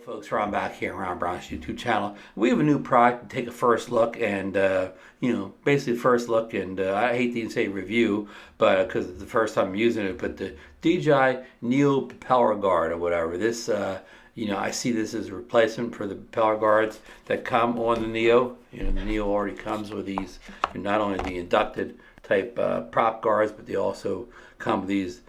Folks, Ron back here on Ron Brown's YouTube channel. We have a new product to take a first look and, basically first look and I hate to even say review, but because it's the first time I'm using it, but the DJI Neo Propeller Guard or whatever. This, I see this as a replacement for the propeller guards that come on the Neo. The Neo already comes with these, not only the inducted type prop guards, but they also come with these,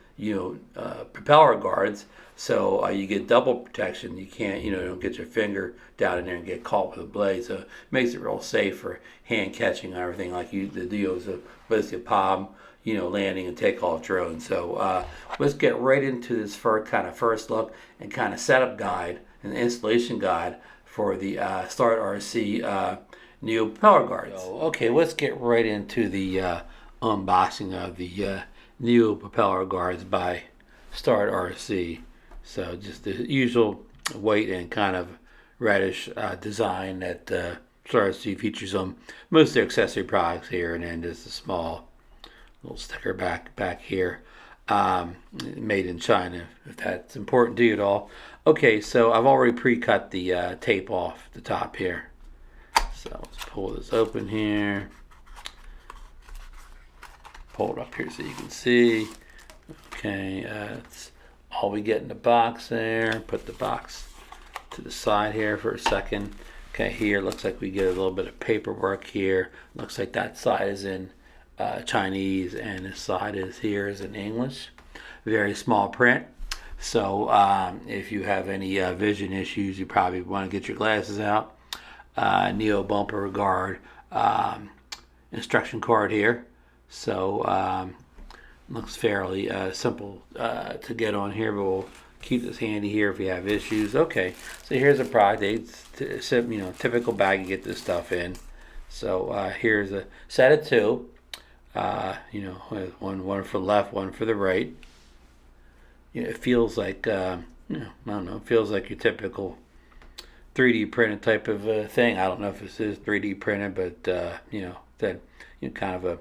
propeller guards. So you get double protection. You can't, don't get your finger down in there and get caught with a blade. So it makes it real safe for hand catching and everything. Like the Neo's basically a palm, landing and takeoff drone. So let's get right into this first look and kind of setup guide and installation guide for the StartRC Neo Propeller Guards. So, okay, let's get right into the unboxing of the Neo Propeller Guards by StartRC. So just the usual white and kind of reddish design that StartRC features on most of their accessory products here, and then just a small little sticker back here, made in China, if that's important to you at all. Okay, so I've already pre-cut the tape off the top here. So let's pull this open here. Pull it up here so you can see. Okay, that's all we get in the box there. Put the box to the side here for a second. Okay, here looks like we get a little bit of paperwork here. Looks like that side is in Chinese and this side is in English. Very small print. So if you have any vision issues, you probably want to get your glasses out. Neo bumper guard instruction card here. So looks fairly simple to get on here, but we'll keep this handy here if you have issues. Okay, so here's a product. It's typical bag you get this stuff in. So here's a set of two. One for the left, one for the right. It feels like I don't know. It feels like your typical 3D printed type of thing. I don't know if this is 3D printed, but kind of a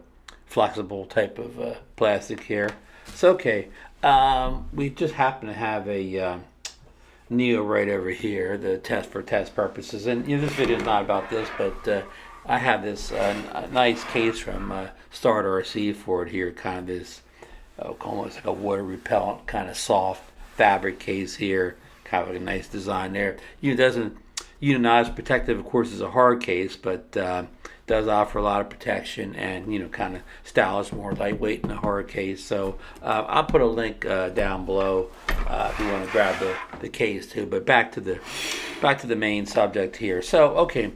flexible type of plastic here. So okay, we just happen to have a Neo right over here, the test purposes. And this video is not about this, but I have this nice case from StartRC for it here, kind of this almost like a water repellent kind of soft fabric case here, kind of like a nice design there. Not as protective, of course, as a hard case, but does offer a lot of protection and kind of stylish, more lightweight than a hard case. So I'll put a link down below if you want to grab the case too. But back to the main subject here. So okay,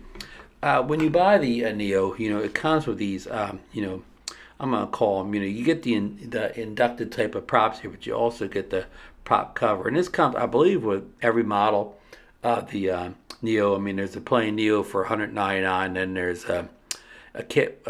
when you buy the Neo, it comes with these I'm gonna call them. You get the inducted type of props here, but you also get the prop cover, and this comes, I believe, with every model of the Neo. I mean, there's a plain Neo for $199, and there's a kit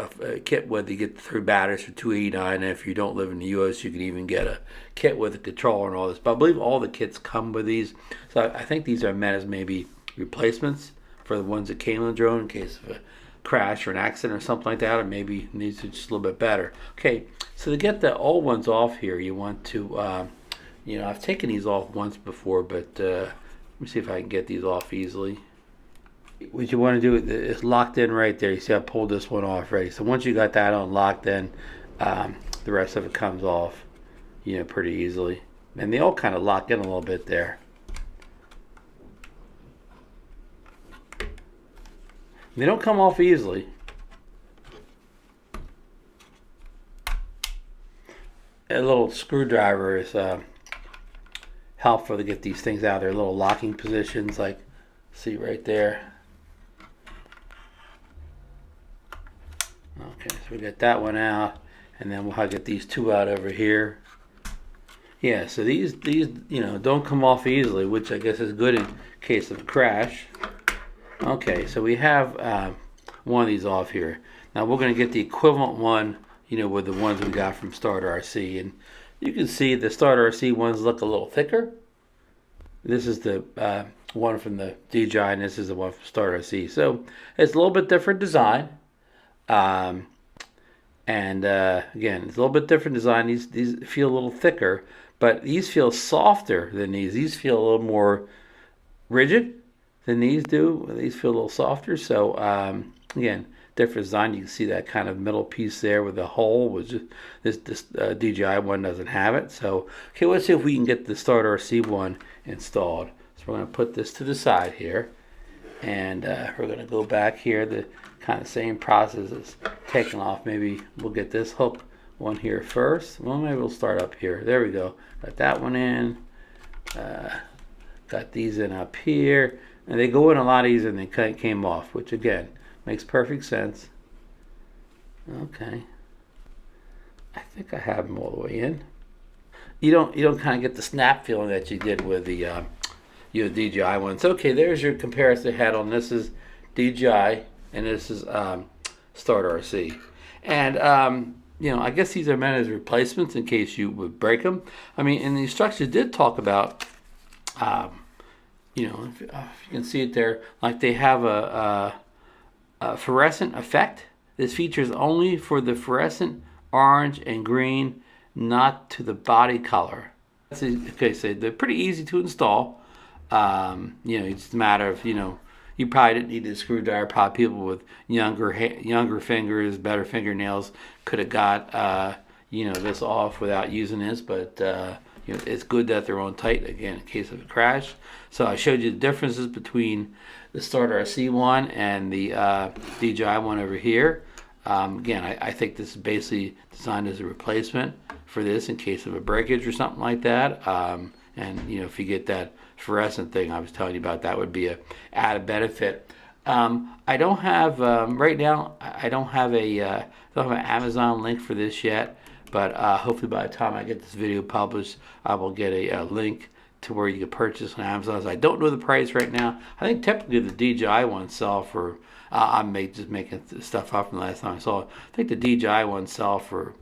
where you get the 3 batteries for $289. And if you don't live in the U.S., you can even get a kit with a controller and all this. But I believe all the kits come with these. So I think these are meant as maybe replacements for the ones that came in the drone in case of a crash or an accident or something like that, or maybe these are just a little bit better. Okay, so to get the old ones off here, you want to, I've taken these off once before, but let me see if I can get these off easily. What you want to do is locked in right there. You see I pulled this one off already. So once you got that unlocked, then the rest of it comes off, pretty easily. And they all kind of lock in a little bit there. They don't come off easily. A little screwdriver is helpful to get these things out of their little locking positions, like see right there. Okay, so we got that one out, and then we'll get these two out over here. Yeah, so these don't come off easily, which I guess is good in case of a crash. Okay, so we have one of these off here. Now we're going to get the equivalent one, with the ones we got from StartRC, and you can see the StartRC ones look a little thicker. This is the one from the DJI, and this is the one from StartRC. So it's a little bit different design. Again, it's a little bit different design. These feel a little thicker, but these feel softer than these. These feel a little more rigid than these do. These feel a little softer. So again, different design. You can see that kind of middle piece there with the hole. Was just this DJI one doesn't have it. So okay, let's see if we can get the StartRC one installed. So we're going to put this to the side here, and we're going to go back here. The kind of same process as taking off. Maybe we'll get this hook one here first. Well, maybe we'll start up here. There we go. Got that one in. Got these in up here, and they go in a lot easier than they came off, which again makes perfect sense. Okay, I think I have them all the way in. You don't kind of get the snap feeling that you did with the DJI ones. Okay, there's your comparison head on. This is DJI, and this is StartRC, and I guess these are meant as replacements in case you would break them. I mean, and the instructions did talk about, if you can see it there, like they have a fluorescent effect. This feature is only for the fluorescent orange and green, not to the body color. Okay, so they're pretty easy to install. It's just a matter of, you probably didn't need a screwdriver. Probably people with younger fingers, better fingernails could have got this off without using this. But it's good that they're on tight again in case of a crash. So I showed you the differences between the StartRC one and the DJI one over here. Again, I think this is basically designed as a replacement for this in case of a breakage or something like that. And if you get that fluorescent thing I was telling you about, that would be a added benefit. I don't have right now. I don't have an Amazon link for this yet, but hopefully by the time I get this video published, I will get a link to where you can purchase on Amazon. So I don't know the price right now. I think typically the DJI ones sell for. I'm just making stuff up from the last time I saw it. I think the DJI ones sell for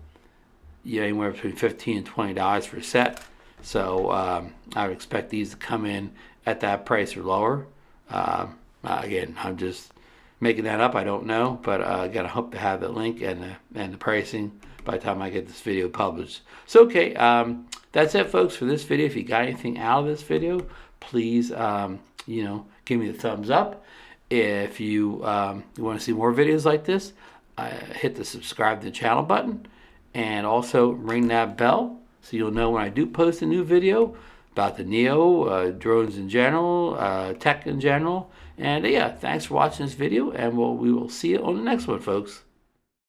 anywhere between $15 and $20 for a set. So I would expect these to come in at that price or lower. Again, I'm just making that up. I don't know, but again, I hope to have the link and the pricing by the time I get this video published. So okay, that's it, folks, for this video. If you got anything out of this video, please give me the thumbs up. If you want to see more videos like this, hit the subscribe to the channel button, and also ring that bell so you'll know when I do post a new video about the Neo, drones in general, tech in general. And yeah, thanks for watching this video, and we will see you on the next one, folks.